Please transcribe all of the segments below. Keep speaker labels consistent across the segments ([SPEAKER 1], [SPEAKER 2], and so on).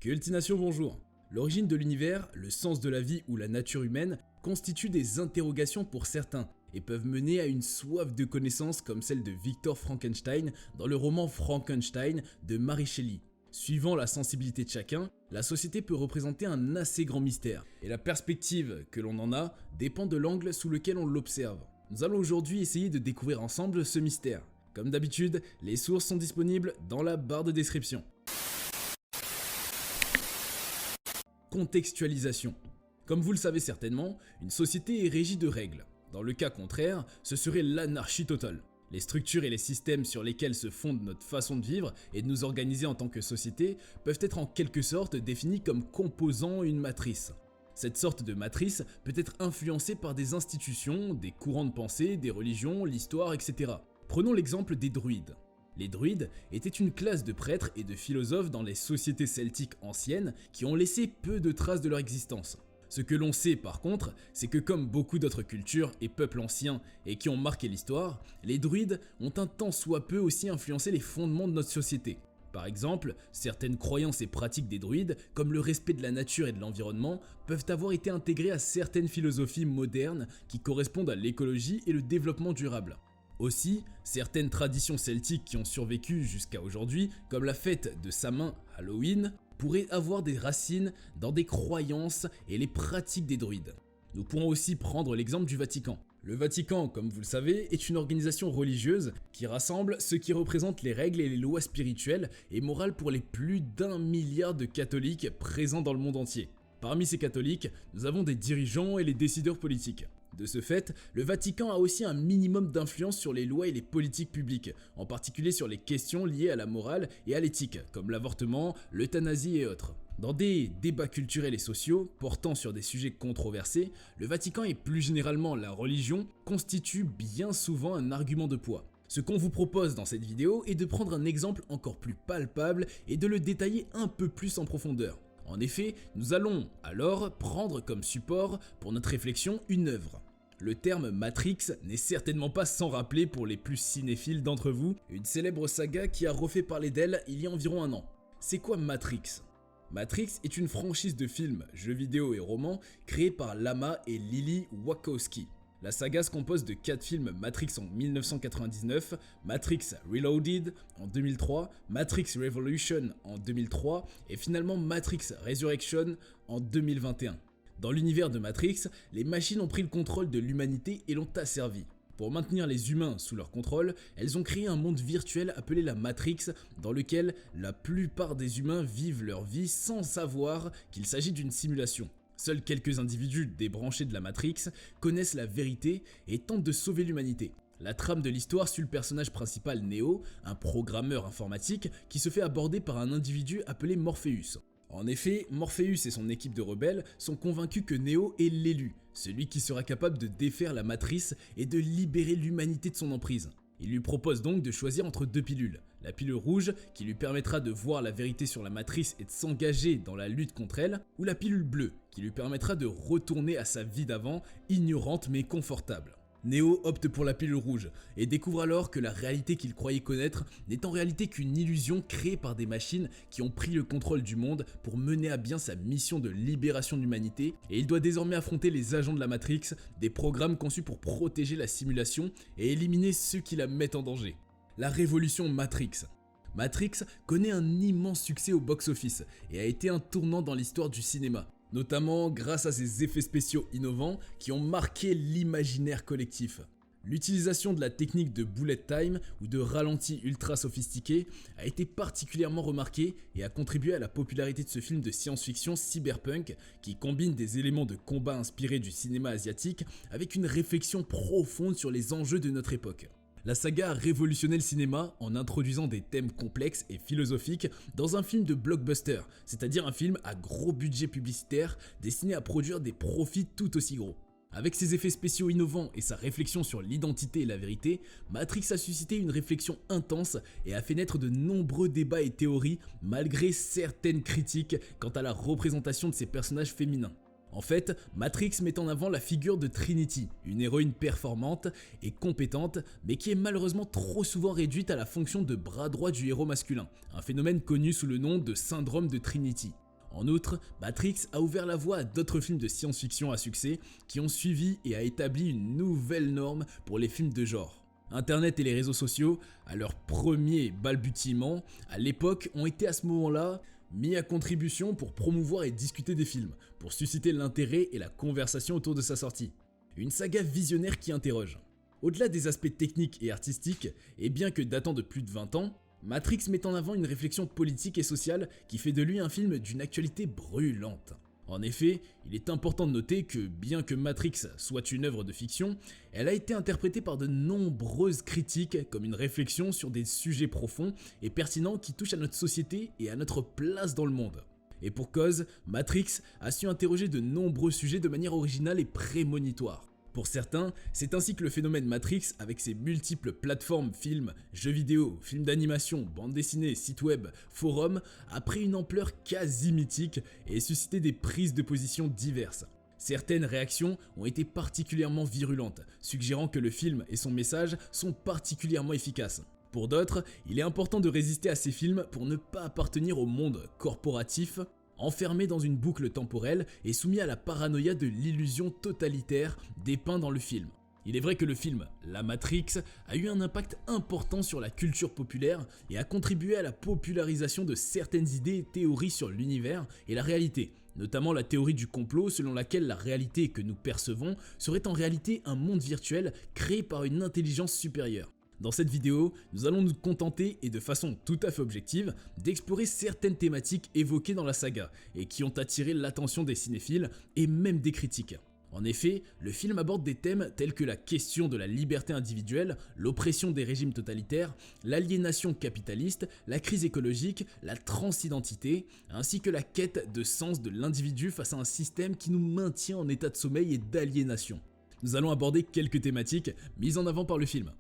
[SPEAKER 1] Cultination bonjour. L'origine de l'univers, le sens de la vie ou la nature humaine constituent des interrogations pour certains et peuvent mener à une soif de connaissances comme celle de Victor Frankenstein dans le roman Frankenstein de Mary Shelley. Suivant la sensibilité de chacun, la société peut représenter un assez grand mystère et la perspective que l'on en a dépend de l'angle sous lequel on l'observe. Nous allons aujourd'hui essayer de découvrir ensemble ce mystère. Comme d'habitude, les sources sont disponibles dans la barre de description. Contextualisation. Comme vous le savez certainement, une société est régie de règles. Dans le cas contraire, ce serait l'anarchie totale. Les structures et les systèmes sur lesquels se fonde notre façon de vivre et de nous organiser en tant que société peuvent être en quelque sorte définis comme composant une matrice. Cette sorte de matrice peut être influencée par des institutions, des courants de pensée, des religions, l'histoire, etc. Prenons l'exemple des druides. Les druides étaient une classe de prêtres et de philosophes dans les sociétés celtiques anciennes qui ont laissé peu de traces de leur existence. Ce que l'on sait par contre, c'est que comme beaucoup d'autres cultures et peuples anciens et qui ont marqué l'histoire, les druides ont un tant soit peu aussi influencé les fondements de notre société. Par exemple, certaines croyances et pratiques des druides, comme le respect de la nature et de l'environnement, peuvent avoir été intégrées à certaines philosophies modernes qui correspondent à l'écologie et le développement durable. Aussi, certaines traditions celtiques qui ont survécu jusqu'à aujourd'hui, comme la fête de Samhain, Halloween, pourraient avoir des racines dans des croyances et les pratiques des druides. Nous pourrons aussi prendre l'exemple du Vatican. Le Vatican, comme vous le savez, est une organisation religieuse qui rassemble ce qui représente les règles et les lois spirituelles et morales pour les plus d'1 milliard de catholiques présents dans le monde entier. Parmi ces catholiques, nous avons des dirigeants et les décideurs politiques. De ce fait, le Vatican a aussi un minimum d'influence sur les lois et les politiques publiques, en particulier sur les questions liées à la morale et à l'éthique, comme l'avortement, l'euthanasie et autres. Dans des débats culturels et sociaux portant sur des sujets controversés, le Vatican et plus généralement la religion constituent bien souvent un argument de poids. Ce qu'on vous propose dans cette vidéo est de prendre un exemple encore plus palpable et de le détailler un peu plus en profondeur. En effet, nous allons alors prendre comme support pour notre réflexion une œuvre. Le terme Matrix n'est certainement pas sans rappeler pour les plus cinéphiles d'entre vous une célèbre saga qui a refait parler d'elle il y a environ un an. C'est quoi Matrix ? Matrix est une franchise de films, jeux vidéo et romans créée par Lama et Lily Wachowski. La saga se compose de 4 films Matrix en 1999, Matrix Reloaded en 2003, Matrix Revolution en 2003 et finalement Matrix Resurrection en 2021. Dans l'univers de Matrix, les machines ont pris le contrôle de l'humanité et l'ont asservi. Pour maintenir les humains sous leur contrôle, elles ont créé un monde virtuel appelé la Matrix dans lequel la plupart des humains vivent leur vie sans savoir qu'il s'agit d'une simulation. Seuls quelques individus débranchés de la Matrix connaissent la vérité et tentent de sauver l'humanité. La trame de l'histoire suit le personnage principal Neo, un programmeur informatique qui se fait aborder par un individu appelé Morpheus. En effet, Morpheus et son équipe de rebelles sont convaincus que Neo est l'élu, celui qui sera capable de défaire la matrice et de libérer l'humanité de son emprise. Il lui propose donc de choisir entre 2 pilules. La pilule rouge, qui lui permettra de voir la vérité sur la matrice et de s'engager dans la lutte contre elle, ou la pilule bleue, qui lui permettra de retourner à sa vie d'avant, ignorante mais confortable. Neo opte pour la pilule rouge et découvre alors que la réalité qu'il croyait connaître n'est en réalité qu'une illusion créée par des machines qui ont pris le contrôle du monde pour mener à bien sa mission de libération de l'humanité, et il doit désormais affronter les agents de la Matrix, des programmes conçus pour protéger la simulation et éliminer ceux qui la mettent en danger. La révolution Matrix. Matrix connaît un immense succès au box-office et a été un tournant dans l'histoire du cinéma, notamment grâce à ses effets spéciaux innovants qui ont marqué l'imaginaire collectif. L'utilisation de la technique de bullet time ou de ralenti ultra sophistiqué a été particulièrement remarquée et a contribué à la popularité de ce film de science-fiction cyberpunk qui combine des éléments de combat inspirés du cinéma asiatique avec une réflexion profonde sur les enjeux de notre époque. La saga a révolutionné le cinéma en introduisant des thèmes complexes et philosophiques dans un film de blockbuster, c'est-à-dire un film à gros budget publicitaire destiné à produire des profits tout aussi gros. Avec ses effets spéciaux innovants et sa réflexion sur l'identité et la vérité, Matrix a suscité une réflexion intense et a fait naître de nombreux débats et théories malgré certaines critiques quant à la représentation de ses personnages féminins. En fait, Matrix met en avant la figure de Trinity, une héroïne performante et compétente, mais qui est malheureusement trop souvent réduite à la fonction de bras droit du héros masculin, un phénomène connu sous le nom de syndrome de Trinity. En outre, Matrix a ouvert la voie à d'autres films de science-fiction à succès qui ont suivi et a établi une nouvelle norme pour les films de genre. Internet et les réseaux sociaux, à leur premier balbutiement, à l'époque, ont été à ce moment-là mis à contribution pour promouvoir et discuter des films, pour susciter l'intérêt et la conversation autour de sa sortie. Une saga visionnaire qui interroge. Au-delà des aspects techniques et artistiques, et bien que datant de plus de 20 ans, Matrix met en avant une réflexion politique et sociale qui fait de lui un film d'une actualité brûlante. En effet, il est important de noter que bien que Matrix soit une œuvre de fiction, elle a été interprétée par de nombreuses critiques comme une réflexion sur des sujets profonds et pertinents qui touchent à notre société et à notre place dans le monde. Et pour cause, Matrix a su interroger de nombreux sujets de manière originale et prémonitoire. Pour certains, c'est ainsi que le phénomène Matrix, avec ses multiples plateformes, films, jeux vidéo, films d'animation, bandes dessinées, sites web, forums, a pris une ampleur quasi mythique et suscité des prises de position diverses. Certaines réactions ont été particulièrement virulentes, suggérant que le film et son message sont particulièrement efficaces. Pour d'autres, il est important de résister à ces films pour ne pas appartenir au monde corporatif, enfermé dans une boucle temporelle et soumis à la paranoïa de l'illusion totalitaire dépeint dans le film. Il est vrai que le film, La Matrix, a eu un impact important sur la culture populaire et a contribué à la popularisation de certaines idées et théories sur l'univers et la réalité, notamment la théorie du complot selon laquelle la réalité que nous percevons serait en réalité un monde virtuel créé par une intelligence supérieure. Dans cette vidéo, nous allons nous contenter, et de façon tout à fait objective, d'explorer certaines thématiques évoquées dans la saga, et qui ont attiré l'attention des cinéphiles, et même des critiques. En effet, le film aborde des thèmes tels que la question de la liberté individuelle, l'oppression des régimes totalitaires, l'aliénation capitaliste, la crise écologique, la transidentité, ainsi que la quête de sens de l'individu face à un système qui nous maintient en état de sommeil et d'aliénation. Nous allons aborder quelques thématiques mises en avant par le film.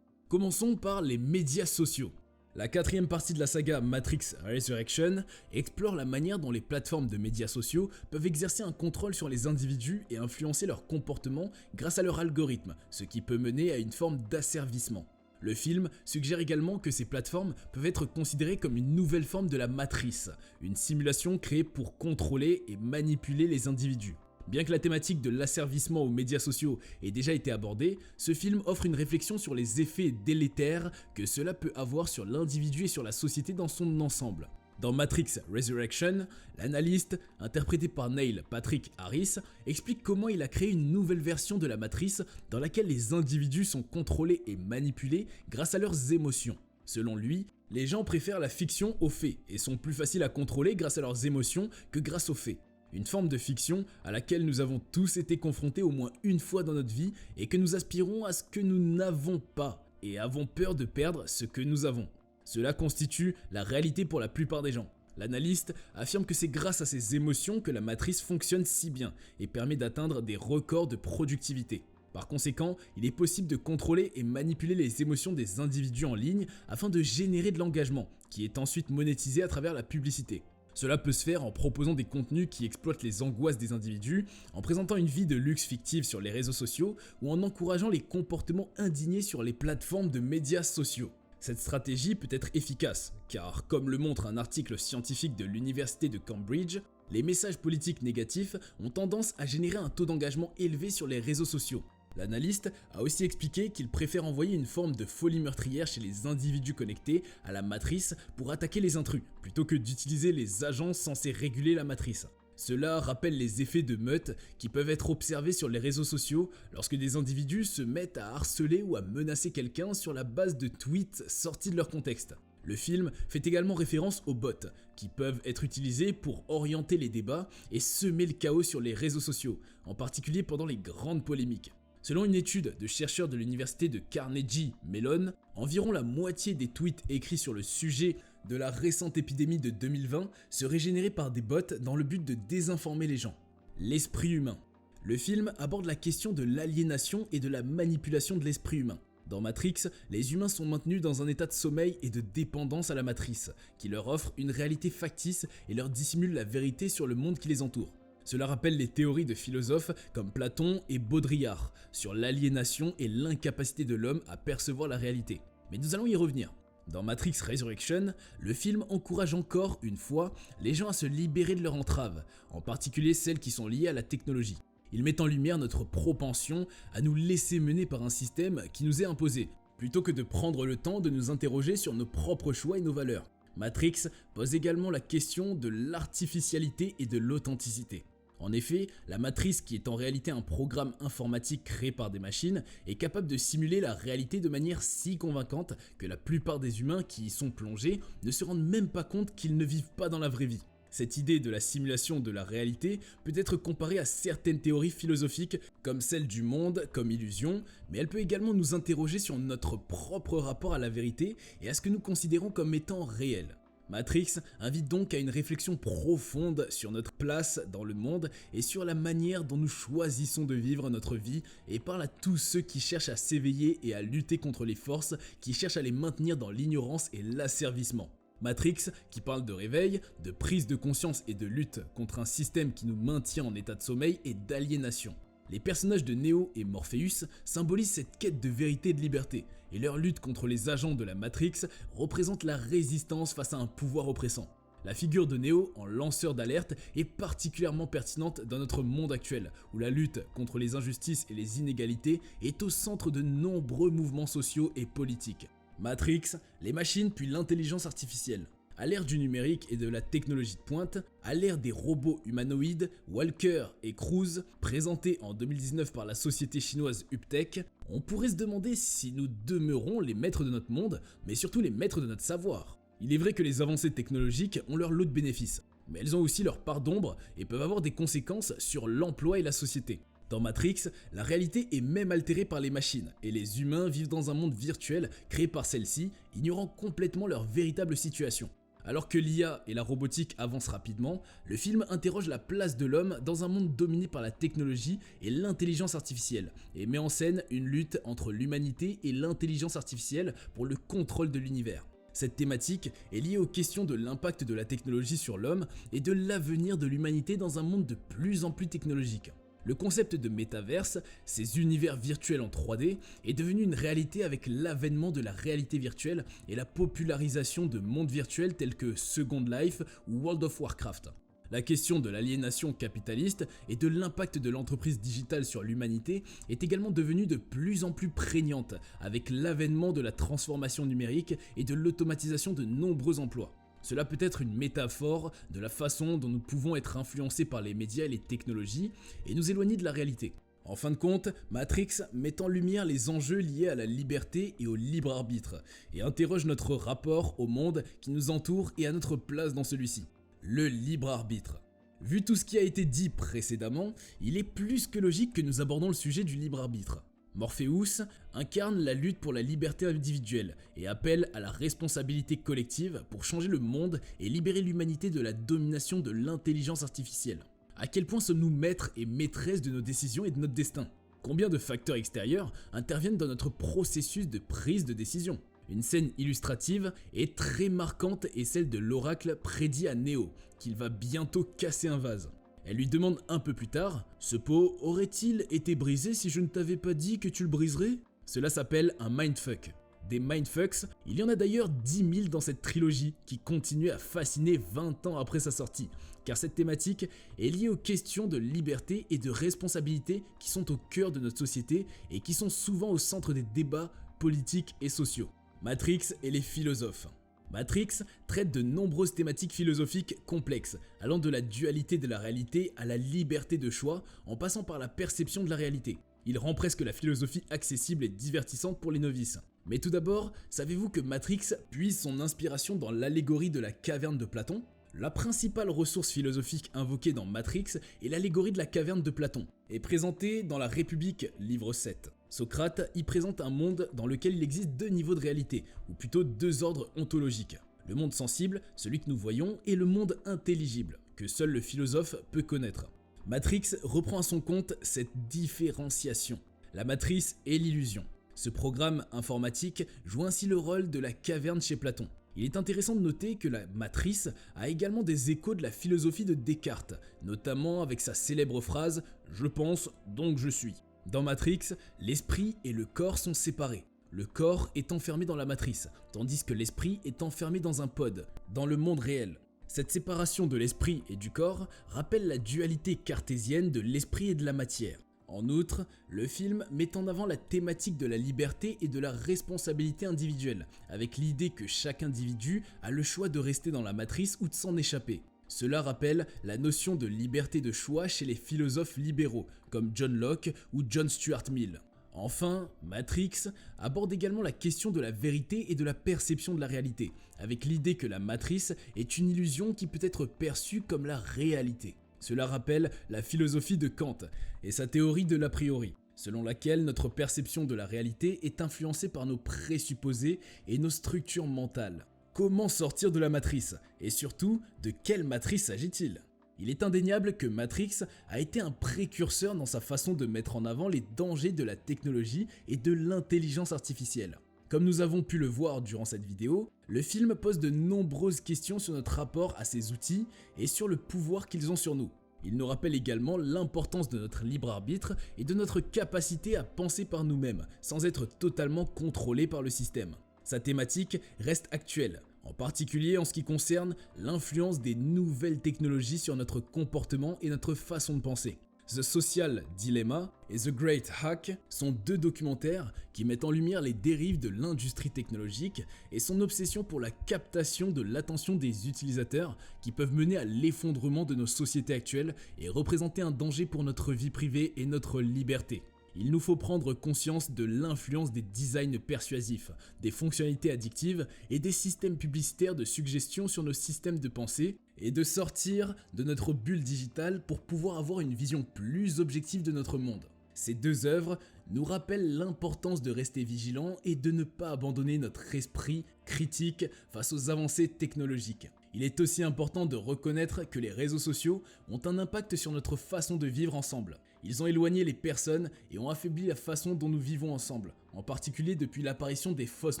[SPEAKER 1] Commençons par les médias sociaux. La quatrième partie de la saga Matrix Resurrection explore la manière dont les plateformes de médias sociaux peuvent exercer un contrôle sur les individus et influencer leur comportement grâce à leur algorithme, ce qui peut mener à une forme d'asservissement. Le film suggère également que ces plateformes peuvent être considérées comme une nouvelle forme de la matrice, une simulation créée pour contrôler et manipuler les individus. Bien que la thématique de l'asservissement aux médias sociaux ait déjà été abordée, ce film offre une réflexion sur les effets délétères que cela peut avoir sur l'individu et sur la société dans son ensemble. Dans Matrix Resurrection, l'analyste, interprété par Neil Patrick Harris, explique comment il a créé une nouvelle version de la matrice dans laquelle les individus sont contrôlés et manipulés grâce à leurs émotions. Selon lui, les gens préfèrent la fiction aux faits et sont plus faciles à contrôler grâce à leurs émotions que grâce aux faits. Une forme de fiction à laquelle nous avons tous été confrontés au moins une fois dans notre vie et que nous aspirons à ce que nous n'avons pas et avons peur de perdre ce que nous avons. Cela constitue la réalité pour la plupart des gens. L'analyste affirme que c'est grâce à ces émotions que la matrice fonctionne si bien et permet d'atteindre des records de productivité. Par conséquent, il est possible de contrôler et manipuler les émotions des individus en ligne afin de générer de l'engagement, qui est ensuite monétisé à travers la publicité. Cela peut se faire en proposant des contenus qui exploitent les angoisses des individus, en présentant une vie de luxe fictive sur les réseaux sociaux ou en encourageant les comportements indignés sur les plateformes de médias sociaux. Cette stratégie peut être efficace, car comme le montre un article scientifique de l'université de Cambridge, les messages politiques négatifs ont tendance à générer un taux d'engagement élevé sur les réseaux sociaux. L'analyste a aussi expliqué qu'il préfère envoyer une forme de folie meurtrière chez les individus connectés à la matrice pour attaquer les intrus, plutôt que d'utiliser les agents censés réguler la matrice. Cela rappelle les effets de meute qui peuvent être observés sur les réseaux sociaux lorsque des individus se mettent à harceler ou à menacer quelqu'un sur la base de tweets sortis de leur contexte. Le film fait également référence aux bots, qui peuvent être utilisés pour orienter les débats et semer le chaos sur les réseaux sociaux, en particulier pendant les grandes polémiques. Selon une étude de chercheurs de l'université de Carnegie Mellon, environ la moitié des tweets écrits sur le sujet de la récente épidémie de 2020 seraient générés par des bots dans le but de désinformer les gens. L'esprit humain. Le film aborde la question de l'aliénation et de la manipulation de l'esprit humain. Dans Matrix, les humains sont maintenus dans un état de sommeil et de dépendance à la matrice, qui leur offre une réalité factice et leur dissimule la vérité sur le monde qui les entoure. Cela rappelle les théories de philosophes comme Platon et Baudrillard sur l'aliénation et l'incapacité de l'homme à percevoir la réalité. Mais nous allons y revenir. Dans Matrix Resurrection, le film encourage encore une fois les gens à se libérer de leurs entraves, en particulier celles qui sont liées à la technologie. Il met en lumière notre propension à nous laisser mener par un système qui nous est imposé, plutôt que de prendre le temps de nous interroger sur nos propres choix et nos valeurs. Matrix pose également la question de l'artificialité et de l'authenticité. En effet, la matrice, qui est en réalité un programme informatique créé par des machines, est capable de simuler la réalité de manière si convaincante que la plupart des humains qui y sont plongés ne se rendent même pas compte qu'ils ne vivent pas dans la vraie vie. Cette idée de la simulation de la réalité peut être comparée à certaines théories philosophiques comme celle du monde comme illusion, mais elle peut également nous interroger sur notre propre rapport à la vérité et à ce que nous considérons comme étant réel. Matrix invite donc à une réflexion profonde sur notre place dans le monde et sur la manière dont nous choisissons de vivre notre vie, et parle à tous ceux qui cherchent à s'éveiller et à lutter contre les forces qui cherchent à les maintenir dans l'ignorance et l'asservissement. Matrix, qui parle de réveil, de prise de conscience et de lutte contre un système qui nous maintient en état de sommeil et d'aliénation. Les personnages de Neo et Morpheus symbolisent cette quête de vérité et de liberté, et leur lutte contre les agents de la Matrix représente la résistance face à un pouvoir oppressant. La figure de Neo en lanceur d'alerte est particulièrement pertinente dans notre monde actuel, où la lutte contre les injustices et les inégalités est au centre de nombreux mouvements sociaux et politiques. Matrix, les machines puis l'intelligence artificielle. À l'ère du numérique et de la technologie de pointe, à l'ère des robots humanoïdes, Walker et Cruz, présentés en 2019 par la société chinoise Uptech, on pourrait se demander si nous demeurons les maîtres de notre monde, mais surtout les maîtres de notre savoir. Il est vrai que les avancées technologiques ont leur lot de bénéfices, mais elles ont aussi leur part d'ombre et peuvent avoir des conséquences sur l'emploi et la société. Dans Matrix, la réalité est même altérée par les machines, et les humains vivent dans un monde virtuel créé par celles-ci, ignorant complètement leur véritable situation. Alors que l'IA et la robotique avancent rapidement, le film interroge la place de l'homme dans un monde dominé par la technologie et l'intelligence artificielle, et met en scène une lutte entre l'humanité et l'intelligence artificielle pour le contrôle de l'univers. Cette thématique est liée aux questions de l'impact de la technologie sur l'homme et de l'avenir de l'humanité dans un monde de plus en plus technologique. Le concept de métaverse, ces univers virtuels en 3D, est devenu une réalité avec l'avènement de la réalité virtuelle et la popularisation de mondes virtuels tels que Second Life ou World of Warcraft. La question de l'aliénation capitaliste et de l'impact de l'entreprise digitale sur l'humanité est également devenue de plus en plus prégnante avec l'avènement de la transformation numérique et de l'automatisation de nombreux emplois. Cela peut être une métaphore de la façon dont nous pouvons être influencés par les médias et les technologies et nous éloigner de la réalité. En fin de compte, Matrix met en lumière les enjeux liés à la liberté et au libre arbitre et interroge notre rapport au monde qui nous entoure et à notre place dans celui-ci. Le libre arbitre. Vu tout ce qui a été dit précédemment, il est plus que logique que nous abordons le sujet du libre arbitre. Morpheus incarne la lutte pour la liberté individuelle et appelle à la responsabilité collective pour changer le monde et libérer l'humanité de la domination de l'intelligence artificielle. À quel point sommes-nous maîtres et maîtresses de nos décisions et de notre destin? Combien de facteurs extérieurs interviennent dans notre processus de prise de décision? Une scène illustrative et très marquante est celle de l'oracle prédit à Neo qu'il va bientôt casser un vase. Elle lui demande un peu plus tard « Ce pot aurait-il été brisé si je ne t'avais pas dit que tu le briserais ?» Cela s'appelle un mindfuck. Des mindfucks, il y en a d'ailleurs 10 000 dans cette trilogie qui continue à fasciner 20 ans après sa sortie, car cette thématique est liée aux questions de liberté et de responsabilité qui sont au cœur de notre société et qui sont souvent au centre des débats politiques et sociaux. Matrix et les philosophes. Matrix traite de nombreuses thématiques philosophiques complexes, allant de la dualité de la réalité à la liberté de choix, en passant par la perception de la réalité. Il rend presque la philosophie accessible et divertissante pour les novices. Mais tout d'abord, savez-vous que Matrix puise son inspiration dans l'allégorie de la caverne de Platon ? La principale ressource philosophique invoquée dans Matrix est l'allégorie de la caverne de Platon, et présentée dans la République, livre 7. Socrate y présente un monde dans lequel il existe deux niveaux de réalité, ou plutôt deux ordres ontologiques. Le monde sensible, celui que nous voyons, et le monde intelligible, que seul le philosophe peut connaître. Matrix reprend à son compte cette différenciation, la matrice et l'illusion. Ce programme informatique joue ainsi le rôle de la caverne chez Platon. Il est intéressant de noter que la matrice a également des échos de la philosophie de Descartes, notamment avec sa célèbre phrase « Je pense, donc je suis ». Dans Matrix, l'esprit et le corps sont séparés. Le corps est enfermé dans la matrice, tandis que l'esprit est enfermé dans un pod, dans le monde réel. Cette séparation de l'esprit et du corps rappelle la dualité cartésienne de l'esprit et de la matière. En outre, le film met en avant la thématique de la liberté et de la responsabilité individuelle, avec l'idée que chaque individu a le choix de rester dans la matrice ou de s'en échapper. Cela rappelle la notion de liberté de choix chez les philosophes libéraux, comme John Locke ou John Stuart Mill. Enfin, Matrix aborde également la question de la vérité et de la perception de la réalité, avec l'idée que la matrice est une illusion qui peut être perçue comme la réalité. Cela rappelle la philosophie de Kant et sa théorie de l'a priori, selon laquelle notre perception de la réalité est influencée par nos présupposés et nos structures mentales. Comment sortir de la matrice? Et surtout, de quelle matrice s'agit-il? Il est indéniable que Matrix a été un précurseur dans sa façon de mettre en avant les dangers de la technologie et de l'intelligence artificielle. Comme nous avons pu le voir durant cette vidéo, le film pose de nombreuses questions sur notre rapport à ces outils et sur le pouvoir qu'ils ont sur nous. Il nous rappelle également l'importance de notre libre arbitre et de notre capacité à penser par nous-mêmes, sans être totalement contrôlés par le système. Sa thématique reste actuelle, en particulier en ce qui concerne l'influence des nouvelles technologies sur notre comportement et notre façon de penser. The Social Dilemma et The Great Hack sont deux documentaires qui mettent en lumière les dérives de l'industrie technologique et son obsession pour la captation de l'attention des utilisateurs qui peuvent mener à l'effondrement de nos sociétés actuelles et représenter un danger pour notre vie privée et notre liberté. Il nous faut prendre conscience de l'influence des designs persuasifs, des fonctionnalités addictives et des systèmes publicitaires de suggestion sur nos systèmes de pensée et de sortir de notre bulle digitale pour pouvoir avoir une vision plus objective de notre monde. Ces deux œuvres nous rappellent l'importance de rester vigilant et de ne pas abandonner notre esprit critique face aux avancées technologiques. Il est aussi important de reconnaître que les réseaux sociaux ont un impact sur notre façon de vivre ensemble. Ils ont éloigné les personnes et ont affaibli la façon dont nous vivons ensemble, en particulier depuis l'apparition des fausses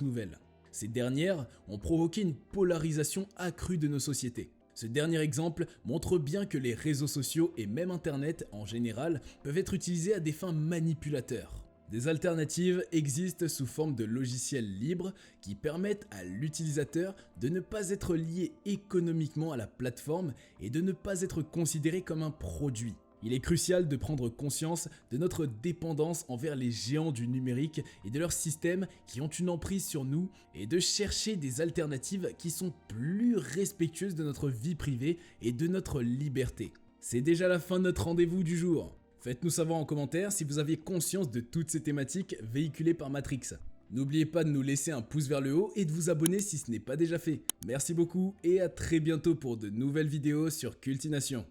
[SPEAKER 1] nouvelles. Ces dernières ont provoqué une polarisation accrue de nos sociétés. Ce dernier exemple montre bien que les réseaux sociaux et même Internet en général peuvent être utilisés à des fins manipulateurs. Des alternatives existent sous forme de logiciels libres qui permettent à l'utilisateur de ne pas être lié économiquement à la plateforme et de ne pas être considéré comme un produit. Il est crucial de prendre conscience de notre dépendance envers les géants du numérique et de leurs systèmes qui ont une emprise sur nous et de chercher des alternatives qui sont plus respectueuses de notre vie privée et de notre liberté. C'est déjà la fin de notre rendez-vous du jour. Faites-nous savoir en commentaire si vous aviez conscience de toutes ces thématiques véhiculées par Matrix. N'oubliez pas de nous laisser un pouce vers le haut et de vous abonner si ce n'est pas déjà fait. Merci beaucoup et à très bientôt pour de nouvelles vidéos sur Cultination.